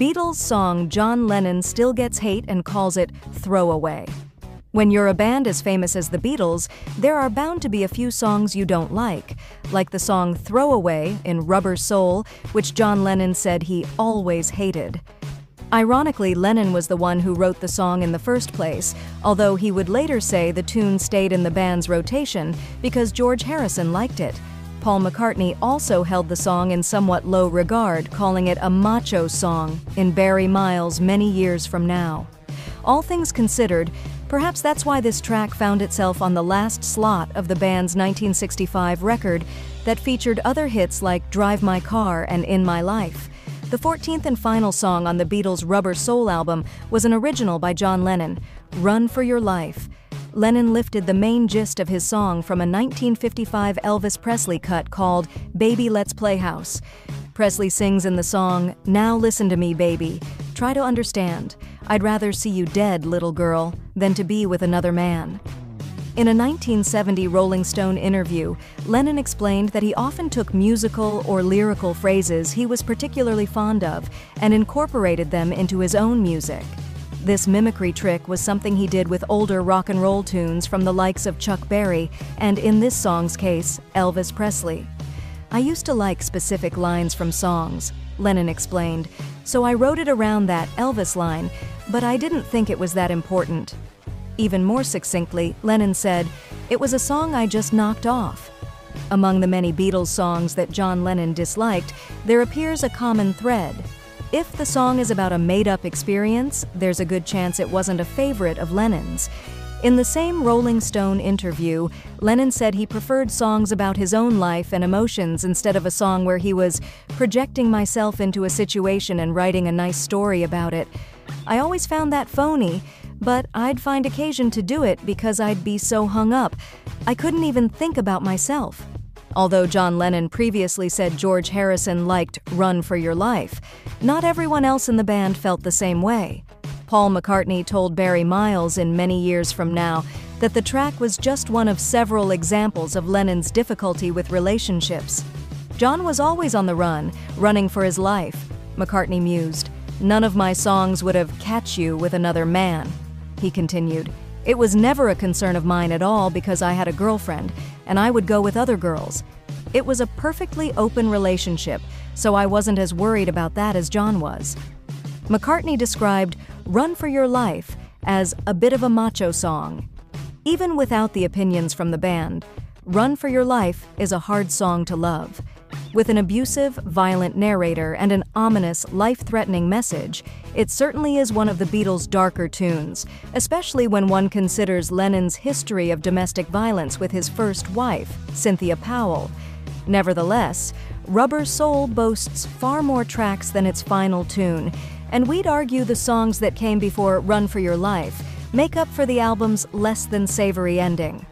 Beatles song John Lennon still gets hate and calls it Throwaway. When you're a band as famous as the Beatles, there are bound to be a few songs you don't like the song Throwaway in Rubber Soul, which John Lennon said he always hated. Ironically, Lennon was the one who wrote the song in the first place, although he would later say the tune stayed in the band's rotation because George Harrison liked it. Paul McCartney also held the song in somewhat low regard, calling it a macho song in Barry Miles' Many Years From Now. All things considered, perhaps that's why this track found itself on the last slot of the band's 1965 record that featured other hits like Drive My Car and In My Life. The 14th and final song on the Beatles' Rubber Soul album was an original by John Lennon, Run for Your Life. Lennon lifted the main gist of his song from a 1955 Elvis Presley cut called Baby Let's Play House. Presley sings in the song, "Now listen to me, baby. Try to understand. I'd rather see you dead, little girl, than to be with another man." In a 1970 Rolling Stone interview, Lennon explained that he often took musical or lyrical phrases he was particularly fond of and incorporated them into his own music. This mimicry trick was something he did with older rock and roll tunes from the likes of Chuck Berry and, in this song's case, Elvis Presley. "I used to like specific lines from songs," Lennon explained, "so I wrote it around that Elvis line, but I didn't think it was that important." Even more succinctly, Lennon said, "It was a song I just knocked off." Among the many Beatles songs that John Lennon disliked, there appears a common thread. If the song is about a made-up experience, there's a good chance it wasn't a favorite of Lennon's. In the same Rolling Stone interview, Lennon said he preferred songs about his own life and emotions instead of a song where he was projecting myself into a situation and writing a nice story about it. "I always found that phony, but I'd find occasion to do it because I'd be so hung up. I couldn't even think about myself." Although John Lennon previously said George Harrison liked Run for Your Life, not everyone else in the band felt the same way. Paul McCartney told Barry Miles in Many Years From Now that the track was just one of several examples of Lennon's difficulty with relationships. "John was always on the run, running for his life," McCartney mused. "None of my songs would have catch you with another man." He continued, "It was never a concern of mine at all because I had a girlfriend, and I would go with other girls. It was a perfectly open relationship, so I wasn't as worried about that as John was." McCartney described Run for Your Life as a bit of a macho song. Even without the opinions from the band, Run for Your Life is a hard song to love. With an abusive, violent narrator and an ominous, life-threatening message, it certainly is one of the Beatles' darker tunes, especially when one considers Lennon's history of domestic violence with his first wife, Cynthia Powell. Nevertheless, Rubber Soul boasts far more tracks than its final tune, and we'd argue the songs that came before Run for Your Life make up for the album's less than savory ending.